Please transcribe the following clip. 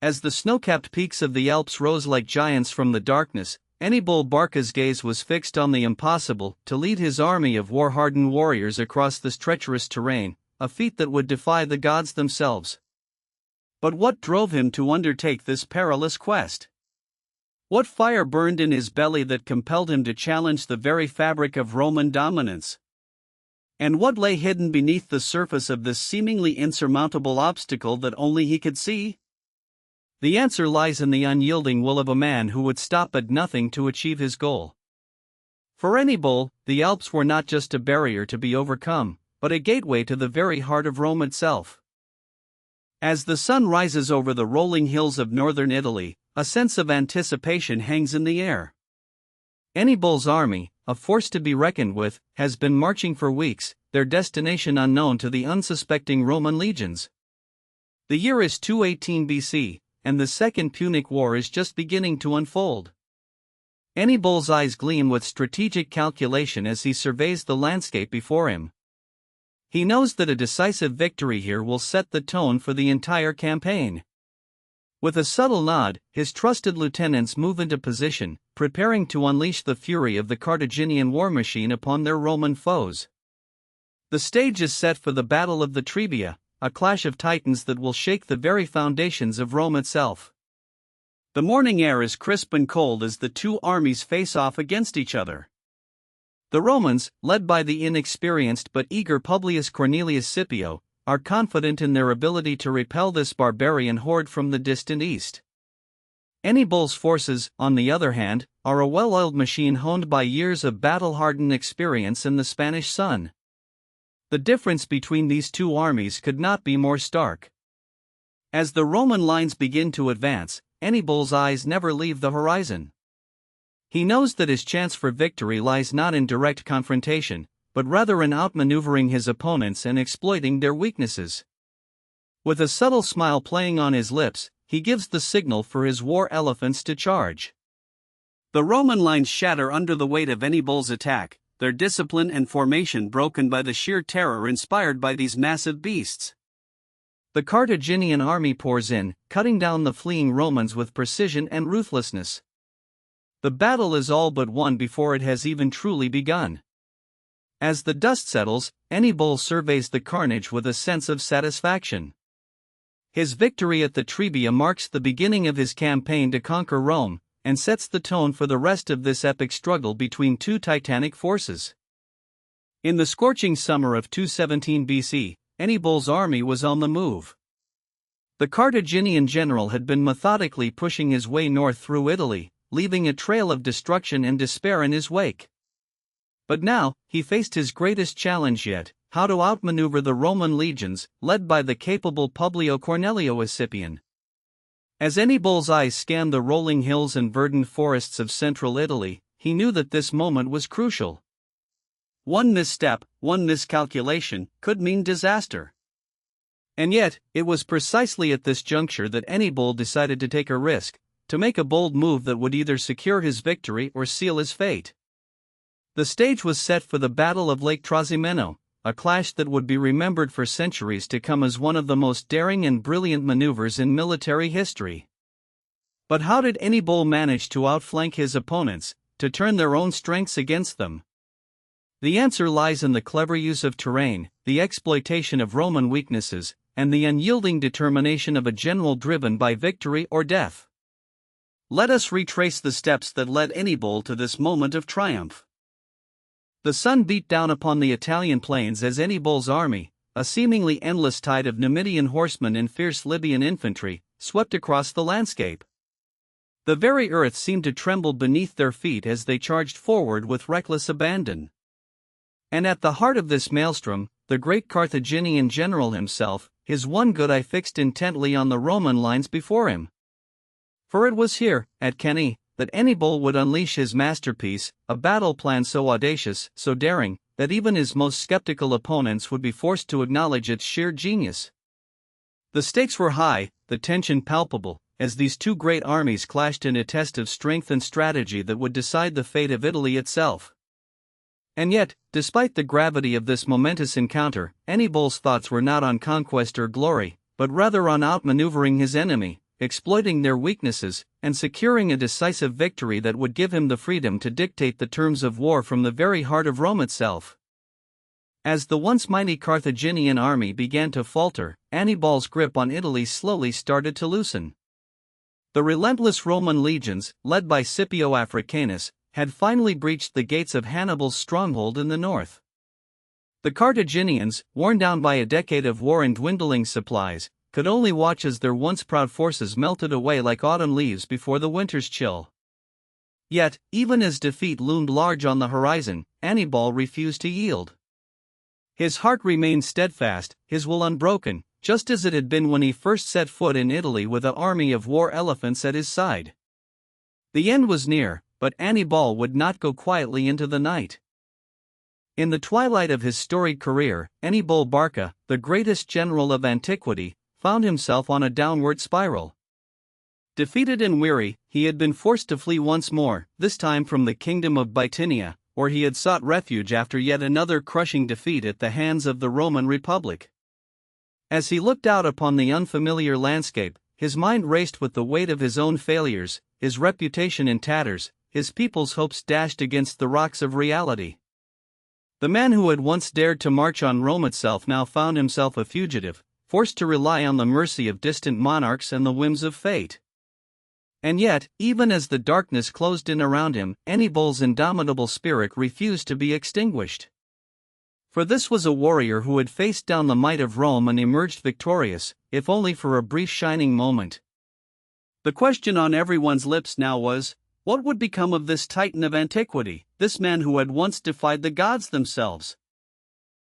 As the snow-capped peaks of the Alps rose like giants from the darkness, Hannibal Barca's gaze was fixed on the impossible: to lead his army of war-hardened warriors across this treacherous terrain, a feat that would defy the gods themselves. But what drove him to undertake this perilous quest? What fire burned in his belly that compelled him to challenge the very fabric of Roman dominance? And what lay hidden beneath the surface of this seemingly insurmountable obstacle that only he could see? The answer lies in the unyielding will of a man who would stop at nothing to achieve his goal. For Hannibal, the Alps were not just a barrier to be overcome, but a gateway to the very heart of Rome itself. As the sun rises over the rolling hills of northern Italy, a sense of anticipation hangs in the air. Hannibal's army, a force to be reckoned with, has been marching for weeks, their destination unknown to the unsuspecting Roman legions. The year is 218 BC, and the Second Punic War is just beginning to unfold. Hannibal's eyes gleam with strategic calculation as he surveys the landscape before him. He knows that a decisive victory here will set the tone for the entire campaign. With a subtle nod, his trusted lieutenants move into position, preparing to unleash the fury of the Carthaginian war machine upon their Roman foes. The stage is set for the Battle of the Trebia, a clash of titans that will shake the very foundations of Rome itself. The morning air is crisp and cold as the two armies face off against each other. The Romans, led by the inexperienced but eager Publius Cornelius Scipio, are confident in their ability to repel this barbarian horde from the distant east. Hannibal's forces, on the other hand, are a well-oiled machine honed by years of battle-hardened experience in the Spanish sun. The difference between these two armies could not be more stark. As the Roman lines begin to advance, Hannibal's eyes never leave the horizon. He knows that his chance for victory lies not in direct confrontation, but rather in outmaneuvering his opponents and exploiting their weaknesses. With a subtle smile playing on his lips, he gives the signal for his war elephants to charge. The Roman lines shatter under the weight of Hannibal's attack, their discipline and formation broken by the sheer terror inspired by these massive beasts. The Carthaginian army pours in, cutting down the fleeing Romans with precision and ruthlessness. The battle is all but won before it has even truly begun. As the dust settles, Hannibal surveys the carnage with a sense of satisfaction. His victory at the Trebia marks the beginning of his campaign to conquer Rome, and sets the tone for the rest of this epic struggle between two titanic forces. In the scorching summer of 217 BC, Hannibal's army was on the move. The Carthaginian general had been methodically pushing his way north through Italy, leaving a trail of destruction and despair in his wake. But now, he faced his greatest challenge yet: how to outmaneuver the Roman legions, led by the capable Publio Cornelio Scipion. As Hannibal's eyes scanned the rolling hills and verdant forests of central Italy, he knew that this moment was crucial. One misstep, one miscalculation, could mean disaster. And yet, it was precisely at this juncture that Hannibal decided to take a risk, to make a bold move that would either secure his victory or seal his fate. The stage was set for the Battle of Lake Trasimeno, a clash that would be remembered for centuries to come as one of the most daring and brilliant maneuvers in military history. But how did Hannibal manage to outflank his opponents, to turn their own strengths against them? The answer lies in the clever use of terrain, the exploitation of Roman weaknesses, and the unyielding determination of a general driven by victory or death. Let us retrace the steps that led Hannibal to this moment of triumph. The sun beat down upon the Italian plains as Hannibal's army, a seemingly endless tide of Numidian horsemen and fierce Libyan infantry, swept across the landscape. The very earth seemed to tremble beneath their feet as they charged forward with reckless abandon. And at the heart of this maelstrom, the great Carthaginian general himself, his one good eye fixed intently on the Roman lines before him. For it was here, at Cannae, that Hannibal would unleash his masterpiece, a battle plan so audacious, so daring, that even his most skeptical opponents would be forced to acknowledge its sheer genius. The stakes were high, the tension palpable, as these two great armies clashed in a test of strength and strategy that would decide the fate of Italy itself. And yet, despite the gravity of this momentous encounter, Hannibal's thoughts were not on conquest or glory, but rather on outmaneuvering his enemy, exploiting their weaknesses, and securing a decisive victory that would give him the freedom to dictate the terms of war from the very heart of Rome itself. As the once mighty Carthaginian army began to falter, Hannibal's grip on Italy slowly started to loosen. The relentless Roman legions, led by Scipio Africanus, had finally breached the gates of Hannibal's stronghold in the north. The Carthaginians, worn down by a decade of war and dwindling supplies, could only watch as their once proud forces melted away like autumn leaves before the winter's chill. Yet, even as defeat loomed large on the horizon, Hannibal refused to yield. His heart remained steadfast, his will unbroken, just as it had been when he first set foot in Italy with an army of war elephants at his side. The end was near, but Hannibal would not go quietly into the night. In the twilight of his storied career, Hannibal Barca, the greatest general of antiquity, found himself on a downward spiral. Defeated and weary, he had been forced to flee once more, this time from the kingdom of Bithynia, where he had sought refuge after yet another crushing defeat at the hands of the Roman Republic. As he looked out upon the unfamiliar landscape, his mind raced with the weight of his own failures, his reputation in tatters, his people's hopes dashed against the rocks of reality. The man who had once dared to march on Rome itself now found himself a fugitive, forced to rely on the mercy of distant monarchs and the whims of fate. And yet, even as the darkness closed in around him, Hannibal's indomitable spirit refused to be extinguished. For this was a warrior who had faced down the might of Rome and emerged victorious, if only for a brief shining moment. The question on everyone's lips now was, what would become of this titan of antiquity, this man who had once defied the gods themselves?